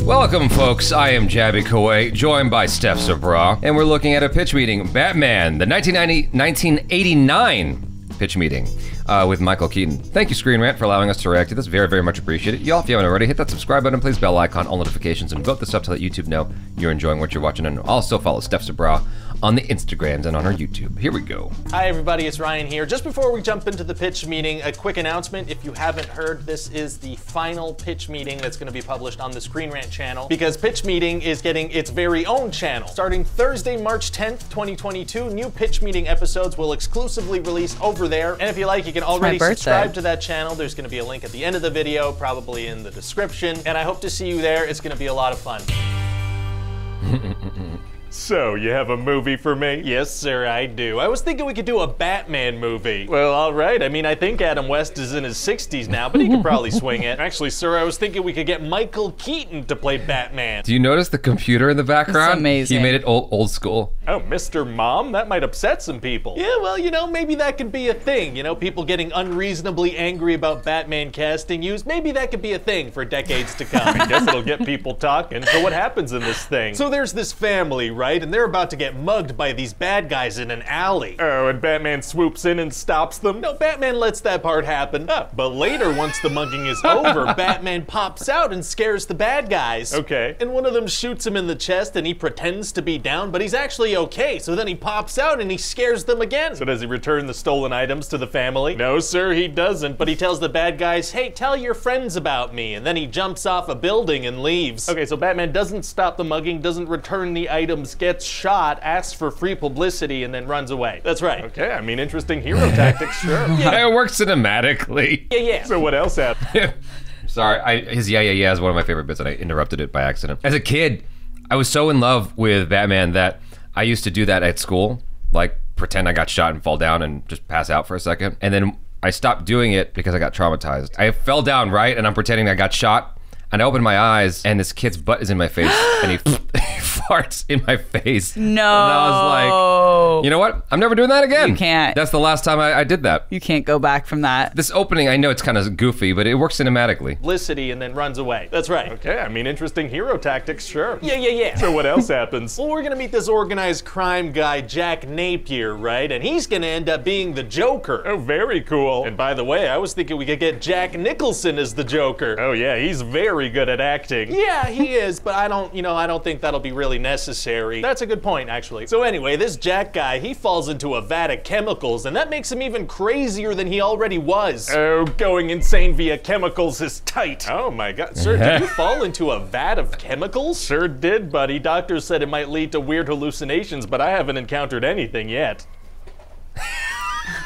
Welcome, folks. I am Jaby Koay, joined by STEPH, and we're looking at a pitch meeting, Batman, the 1989 pitch meeting with Michael Keaton. Thank you, Screen Rant, for allowing us to react to this. Very, very much appreciated. Y'all, if you haven't already, hit that subscribe button, please, bell icon, all notifications, and vote this up to let YouTube know you're enjoying what you're watching. And also follow STEPH on the Instagrams and on our YouTube. Here we go. Hi, everybody. It's Ryan here. Just before we jump into the pitch meeting, a quick announcement. If you haven't heard, this is the final pitch meeting that's going to be published on the Screen Rant channel, because pitch meeting is getting its very own channel. Starting Thursday, March 10th, 2022, new pitch meeting episodes will exclusively release over there. And if you like, you can already subscribe to that channel. There's going to be a link at the end of the video, probably in the description. And I hope to see you there. It's going to be a lot of fun. So, you have a movie for me? Yes, sir, I do. I was thinking we could do a Batman movie. Well, all right. I mean, I think Adam West is in his 60s now, but he could probably swing it. Actually, sir, I was thinking we could get Michael Keaton to play Batman. Do you notice the computer in the background? It's amazing. He made it old school. Oh, Mr. Mom? That might upset some people. Yeah, well, you know, maybe that could be a thing. You know, people getting unreasonably angry about Batman casting use. Maybe that could be a thing for decades to come. I guess it'll get people talking. So what happens in this thing? So there's this family, right? And they're about to get mugged by these bad guys in an alley. Oh, and Batman swoops in and stops them? No, Batman lets that part happen. Oh. But later, once the mugging is over, Batman pops out and scares the bad guys. Okay. And one of them shoots him in the chest and he pretends to be down, but he's actually okay. So then he pops out and he scares them again. So does he return the stolen items to the family? No, sir, he doesn't. But he tells the bad guys, hey, tell your friends about me. And then he jumps off a building and leaves. Okay, so Batman doesn't stop the mugging, doesn't return the items, gets shot, asks for free publicity, and then runs away. That's right. Okay, I mean, interesting hero tactics, sure. Yeah. It works cinematically. Yeah. So what else happened? Sorry, his yeah is one of my favorite bits, and I interrupted it by accident. As a kid, I was so in love with Batman that I used to do that at school, like pretend I got shot and fall down and just pass out for a second. And then I stopped doing it because I got traumatized. I fell down, right? And I'm pretending I got shot. And I opened my eyes, and this kid's butt is in my face, and he farts in my face. No. And I was like, you know what? I'm never doing that again. You can't. That's the last time I did that. You can't go back from that. This opening, I know it's kind of goofy, but it works cinematically. Publicity and then runs away. That's right. Okay, I mean, interesting hero tactics, sure. Yeah. So what else happens? Well, we're gonna meet this organized crime guy, Jack Napier, right? And he's gonna end up being the Joker. Oh, very cool. And by the way, I was thinking we could get Jack Nicholson as the Joker. Oh yeah, he's very good at acting. Yeah, he is, but I don't think that'll be really necessary. That's a good point, actually. So anyway, this Jack guy, he falls into a vat of chemicals, and that makes him even crazier than he already was. Oh, going insane via chemicals is tight. Oh my God, sir, did you fall into a vat of chemicals? Sure did, buddy. Doctors said it might lead to weird hallucinations, but I haven't encountered anything yet.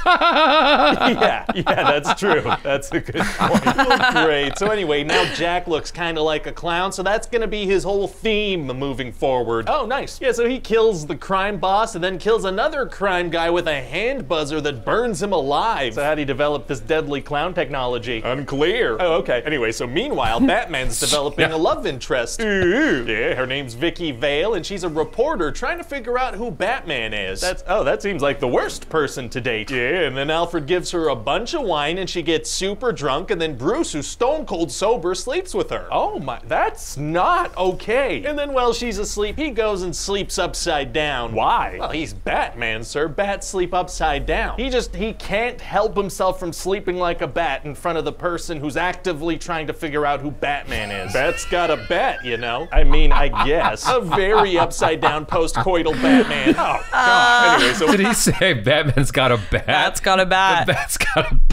yeah, that's true. That's a good point. Great. So anyway, now Jack looks kind of like a clown, so that's gonna be his whole theme moving forward. Oh, nice. Yeah, so he kills the crime boss and then kills another crime guy with a hand buzzer that burns him alive. So how'd he develop this deadly clown technology? Unclear. Oh, okay. Anyway, so meanwhile, Batman's developing a love interest. Yeah, her name's Vicky Vale, and she's a reporter trying to figure out who Batman is. That seems like the worst person to date. Yeah, and then Alfred gives her a bunch of wine and she gets super drunk, and then Bruce, who's stone cold sober, sleeps with her. Oh my, that's not okay. And then while she's asleep, he goes and sleeps upside down. Why? Well, he's Batman, sir. Bats sleep upside down. He can't help himself from sleeping like a bat in front of the person who's actively trying to figure out who Batman is. Bat's got a bat, you know? I mean, I guess. A very upside down post-coital Batman. Oh, God. Anyway, so did he say Batman's got a bat? Bat's got a bat. The bat's got a bat.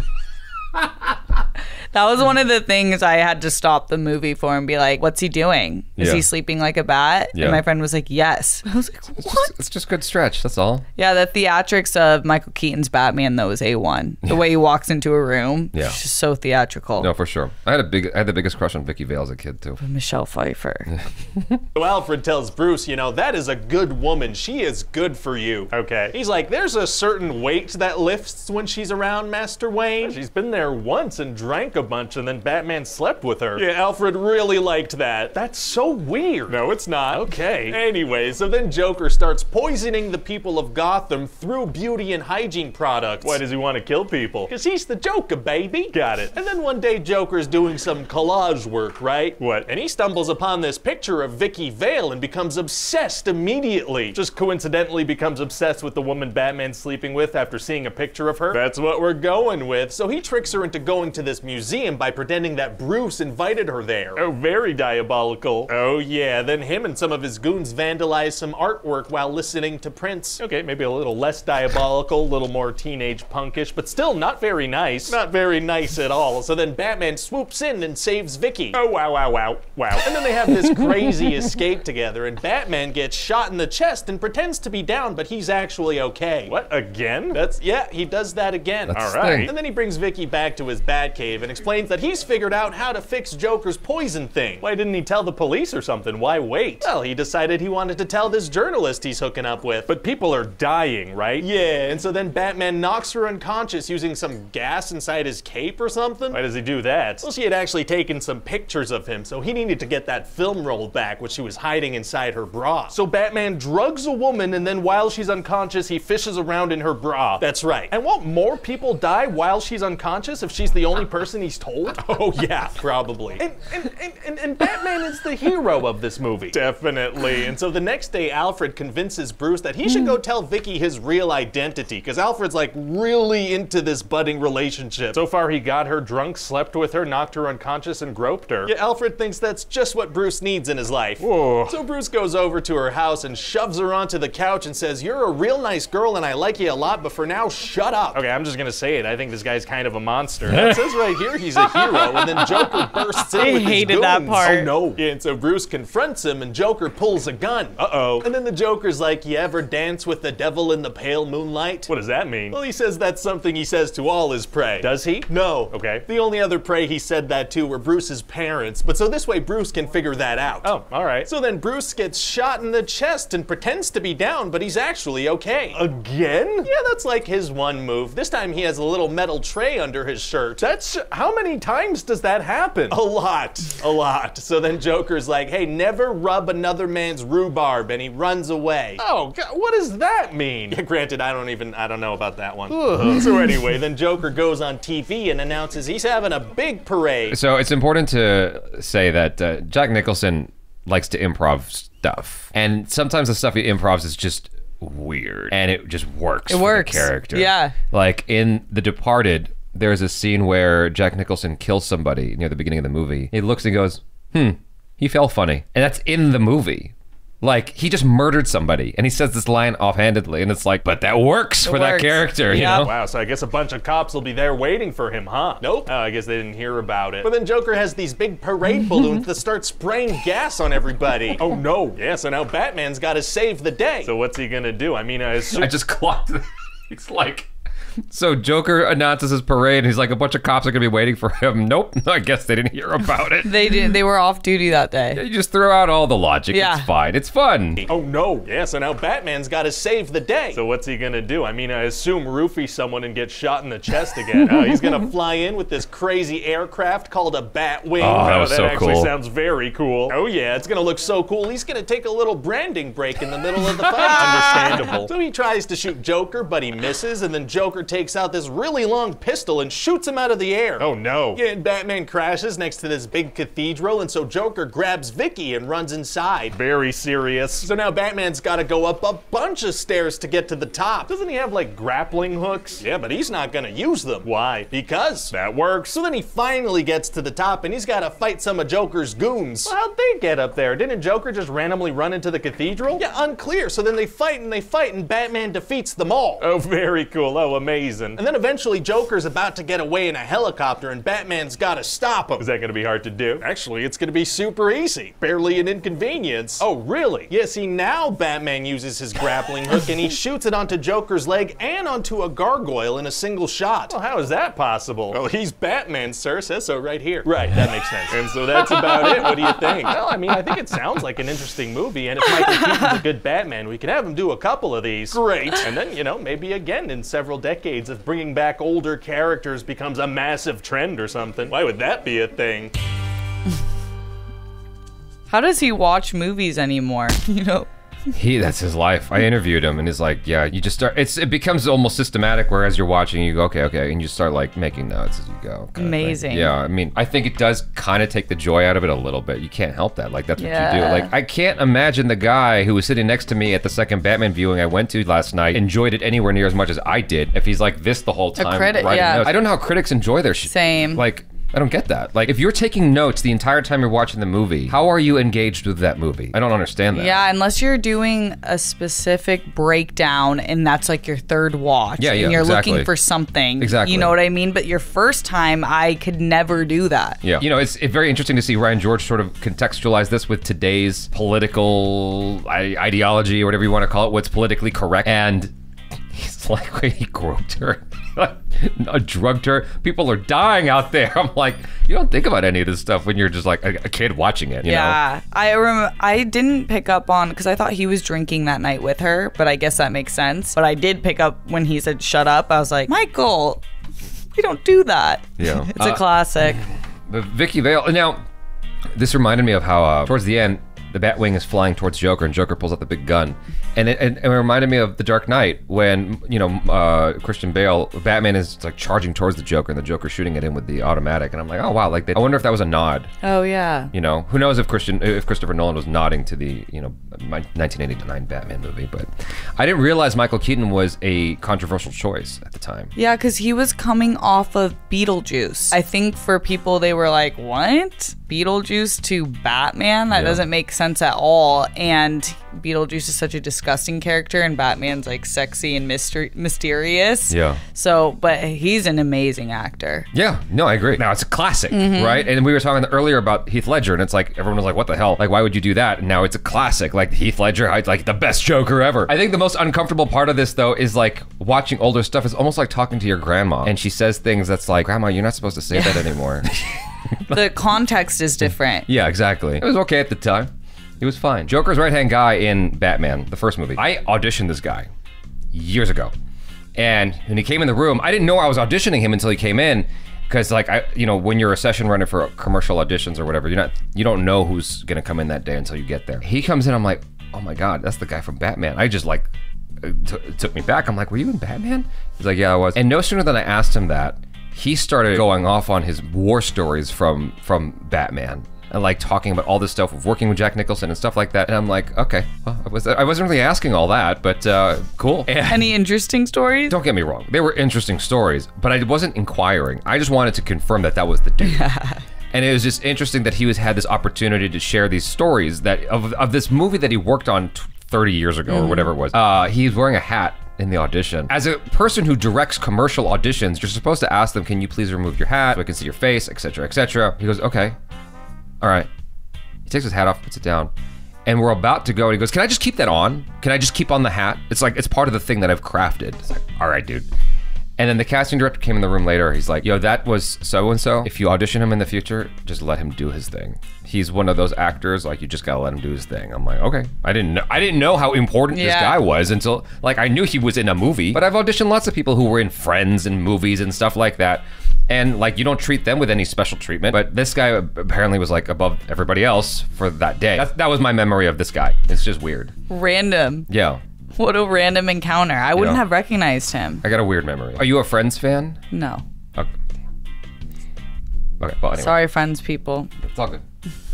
That was one of the things I had to stop the movie for and be like, what's he doing? Is he sleeping like a bat? Yeah. And my friend was like, yes. I was like, what? It's just good stretch, that's all. Yeah, the theatrics of Michael Keaton's Batman, though, is A1. The way he walks into a room, it's just so theatrical. No, for sure. I had the biggest crush on Vicky Vale as a kid, too. Michelle Pfeiffer. So Alfred tells Bruce, you know, that is a good woman. She is good for you. Okay. He's like, there's a certain weight that lifts when she's around, Master Wayne. She's been there once and drank a bunch and then Batman slept with her. Yeah, Alfred really liked that. That's so weird. No, it's not. Okay. Anyway, so then Joker starts poisoning the people of Gotham through beauty and hygiene products. Why does he want to kill people? Because he's the Joker, baby. Got it. And then one day Joker's doing some collage work, right? What? And he stumbles upon this picture of Vicky Vale and becomes obsessed immediately. Just coincidentally becomes obsessed with the woman Batman's sleeping with after seeing a picture of her. That's what we're going with. So he tricks her into going to this museum by pretending that Bruce invited her there. Oh, very diabolical. Oh yeah, then him and some of his goons vandalize some artwork while listening to Prince. Okay, maybe a little less diabolical, a little more teenage punkish, but still not very nice. Not very nice at all. So then Batman swoops in and saves Vicky. Oh, wow, wow, wow, wow. And then they have this crazy escape together, and Batman gets shot in the chest and pretends to be down, but he's actually okay. What, again? Yeah, he does that again. All right. And then he brings Vicky back to his Batcave and explains that he's figured out how to fix Joker's poison thing. Why didn't he tell the police or something? Why wait? Well, he decided he wanted to tell this journalist he's hooking up with. But people are dying, right? Yeah, and so then Batman knocks her unconscious using some gas inside his cape or something. Why does he do that? Well, she had actually taken some pictures of him, so he needed to get that film roll back, which she was hiding inside her bra. So Batman drugs a woman, and then while she's unconscious, he fishes around in her bra. That's right. And won't more people die while she's unconscious if she's the only person he's told? Oh yeah, probably. And Batman is the hero of this movie. Definitely. And so the next day, Alfred convinces Bruce that he should go tell Vicky his real identity, because Alfred's like really into this budding relationship. So far, he got her drunk, slept with her, knocked her unconscious, and groped her. Yeah, Alfred thinks that's just what Bruce needs in his life. Whoa. So Bruce goes over to her house and shoves her onto the couch and says, "You're a real nice girl and I like you a lot, but for now, shut up." Okay, I'm just gonna say it. I think this guy's kind of a monster. It says right here he's a hero, and then Joker bursts in with his goons. I hated that part. Oh no. Yeah, and so Bruce confronts him and Joker pulls a gun. Uh-oh. And then the Joker's like, "You ever dance with the devil in the pale moonlight?" What does that mean? Well, he says that's something he says to all his prey. Does he? No. Okay. The only other prey he said that to were Bruce's parents, but so this way Bruce can figure that out. Oh, all right. So then Bruce gets shot in the chest and pretends to be down, but he's actually okay. Again? Yeah, that's like his one move. This time he has a little metal tray under his shirt. How many times does that happen? A lot. A lot. So then Joker's like, "Hey, never rub another man's rhubarb," and he runs away. Oh, God, what does that mean? Yeah, granted, I don't know about that one. So anyway, then Joker goes on TV and announces he's having a big parade. So it's important to say that Jack Nicholson likes to improv stuff. And sometimes the stuff he improvs is just weird. And it just works for the character. Yeah. Like in The Departed, there's a scene where Jack Nicholson kills somebody near the beginning of the movie. He looks and goes, he felt funny. And that's in the movie. Like, he just murdered somebody, and he says this line offhandedly, and it's like, but that works for that character, you know? Wow, so I guess a bunch of cops will be there waiting for him, huh? Nope. Oh, I guess they didn't hear about it. But then Joker has these big parade balloons that start spraying gas on everybody. Oh no. Yeah, so now Batman's gotta save the day. So what's he gonna do? I mean, I just clocked it. It's like... So Joker announces his parade, and he's like, a bunch of cops are gonna be waiting for him. Nope, I guess they didn't hear about it. They did. They were off duty that day. You just throw out all the logic. Yeah. It's fine. It's fun. Oh no. Yeah, so now Batman's gotta save the day. So what's he gonna do? I mean, I assume roofie someone and get shot in the chest again. He's gonna fly in with this crazy aircraft called a Batwing. Oh, that was so cool. That actually sounds very cool. Oh yeah, it's gonna look so cool. He's gonna take a little branding break in the middle of the fight. Understandable. So he tries to shoot Joker, but he misses, and then Joker takes out this really long pistol and shoots him out of the air. Oh no. Yeah, and Batman crashes next to this big cathedral, and so Joker grabs Vicky and runs inside. Very serious. So now Batman's gotta go up a bunch of stairs to get to the top. Doesn't he have like grappling hooks? Yeah, but he's not gonna use them. Why? Because that works. So then he finally gets to the top, and he's gotta fight some of Joker's goons. Well, how'd they get up there? Didn't Joker just randomly run into the cathedral? Yeah, unclear. So then they fight, and Batman defeats them all. Oh, very cool. Oh, amazing. And then eventually Joker's about to get away in a helicopter, and Batman's gotta stop him. Is that gonna be hard to do? Actually, it's gonna be super easy. Barely an inconvenience. Oh, really? Yeah, see, now Batman uses his grappling hook, and he shoots it onto Joker's leg and onto a gargoyle in a single shot. Well, how is that possible? Well, he's Batman, sir. Says so right here. Right, that makes sense. And so that's about it. What do you think? Well, I mean, I think it sounds like an interesting movie, and if Michael Keaton's a good Batman, we can have him do a couple of these. Great. And then, you know, maybe again in several decades. decades if bringing back older characters becomes a massive trend or something. Why would that be a thing? How does he watch movies anymore? You know? That's his life. I interviewed him and he's like, yeah, you just start, it becomes almost systematic where as you're watching, you go, okay, and you start like making notes as you go. Amazing. Yeah, I mean, I think it does kind of take the joy out of it a little bit. You can't help that. Like, that's what you do. Like, I can't imagine the guy who was sitting next to me at the second Batman viewing I went to last night enjoyed it anywhere near as much as I did if he's like this the whole time. A critic, writing notes. I don't know how critics enjoy their shit. Same. Like, I don't get that. Like, if you're taking notes the entire time you're watching the movie, how are you engaged with that movie? I don't understand that. Yeah, unless you're doing a specific breakdown and that's like your third watch. Yeah, and you're looking for something. Exactly. You know what I mean? But your first time, I could never do that. Yeah. You know, it's very interesting to see Ryan George sort of contextualize this with today's political ideology or whatever you want to call it, what's politically correct. And he's like, when he groped her, drugged her. People are dying out there. I'm like, you don't think about any of this stuff when you're just like a kid watching it, you know? I didn't pick up on, because I thought he was drinking that night with her, but I guess that makes sense. But I did pick up when he said, shut up. I was like, Michael, we don't do that. Yeah. It's a classic. But Vicky Vale, now, this reminded me of how towards the end, the Batwing is flying towards Joker and Joker pulls out the big gun. And it reminded me of The Dark Knight when, you know, Christian Bale, Batman is like charging towards the Joker and the Joker shooting at him with the automatic. And I'm like, oh wow, like I wonder if that was a nod. Oh yeah. You know, who knows if Christopher Nolan was nodding to the, you know, 1989 Batman movie. But I didn't realize Michael Keaton was a controversial choice at the time. Yeah, because he was coming off of Beetlejuice. I think for people, they were like, what? Beetlejuice to Batman? That doesn't make sense at all. And Beetlejuice is such a disgusting character and Batman's like sexy and mysterious. Yeah. So, but he's an amazing actor. Yeah, no, I agree. Now it's a classic, right? And we were talking earlier about Heath Ledger and it's like, everyone was like, what the hell? Like, why would you do that? And now it's a classic. Like Heath Ledger, like the best Joker ever. I think the most uncomfortable part of this though is like watching older stuff is almost like talking to your grandma and she says things that's like, Grandma, you're not supposed to say that anymore. The context is different. Yeah, exactly. It was okay at the time. He was fine. Joker's right-hand guy in Batman, the first movie. I auditioned this guy years ago. And when he came in the room, I didn't know I was auditioning him until he came in. Because like, you know, when you're a session runner for commercial auditions or whatever, you don't know who's gonna come in that day until you get there. He comes in, I'm like, oh my God, that's the guy from Batman. I just like, it took me back. I'm like, were you in Batman? He's like, yeah, I was. And no sooner than I asked him that, he started going off on his war stories from Batman. And like talking about all this stuff of working with Jack Nicholson and stuff like that. And I'm like, okay, well, I wasn't really asking all that, but cool. And any interesting stories? Don't get me wrong. They were interesting stories, but I wasn't inquiring. I just wanted to confirm that was the dude. And it was just interesting that he had this opportunity to share these stories that of this movie that he worked on 30 years ago or whatever it was. He's wearing a hat in the audition. As a person who directs commercial auditions, you're supposed to ask them, can you please remove your hat so I can see your face, etc., etc. He goes, okay. All right. He takes his hat off, puts it down, and we're about to go, and he goes, can I just keep that on? Can I just keep on the hat? It's like, it's part of the thing that I've crafted. It's like, all right, dude. And then the casting director came in the room later. He's like, yo, that was so-and-so. If you audition him in the future, just let him do his thing. He's one of those actors, like, you just gotta let him do his thing. I'm like, okay. I didn't know how important this guy was until, like, I knew he was in a movie, but I've auditioned lots of people who were in Friends and movies and stuff like that. And like, you don't treat them with any special treatment, but this guy apparently was like above everybody else for that day. That was my memory of this guy. It's just weird. Random. Yeah. What a random encounter. I wouldn't have recognized him. I got a weird memory. Are you a Friends fan? No. Okay. Okay, well, anyway. Sorry, Friends people. It's all good.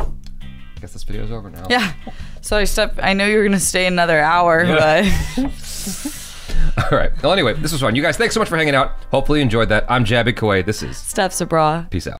I guess this video's over now. Yeah. Sorry, Steph. I know you were going to stay another hour, but... All right. Well, anyway, this was fun. You guys, thanks so much for hanging out. Hopefully you enjoyed that. I'm Jaby Koay. This is STEPH SABRAW. Peace out.